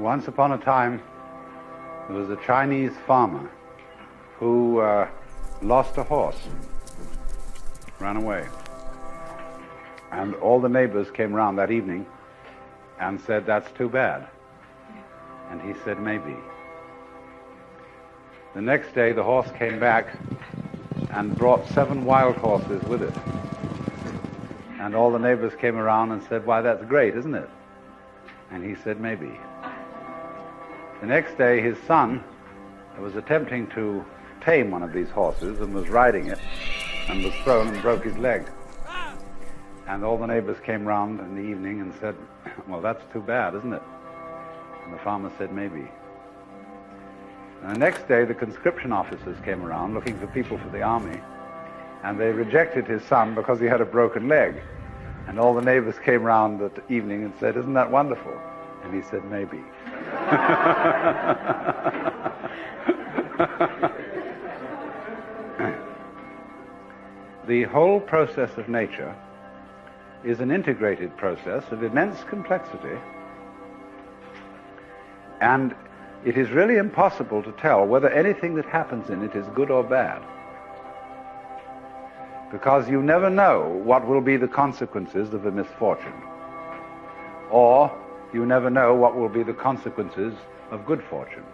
Once upon a time, there was a Chinese farmer who lost a horse, ran away. And all the neighbors came round that evening and said, "That's too bad." And he said, "Maybe." The next day, the horse came back and brought 7 wild horses with it. And all the neighbors came around and said, "Why, that's great, isn't it?" And he said, "Maybe." The next day, his son was attempting to tame one of these horses and was riding it and was thrown and broke his leg. And all the neighbors came round in the evening and said, "Well, that's too bad, isn't it?" And the farmer said, "Maybe." And the next day, the conscription officers came around looking for people for the army, and they rejected his son because he had a broken leg. And all the neighbors came round that evening and said, "Isn't that wonderful?" And he said, "Maybe." The whole process of nature is an integrated process of immense complexity, and it is really impossible to tell whether anything that happens in it is good or bad, because you never know what will be the consequences of a misfortune, or you never know what will be the consequences of good fortune.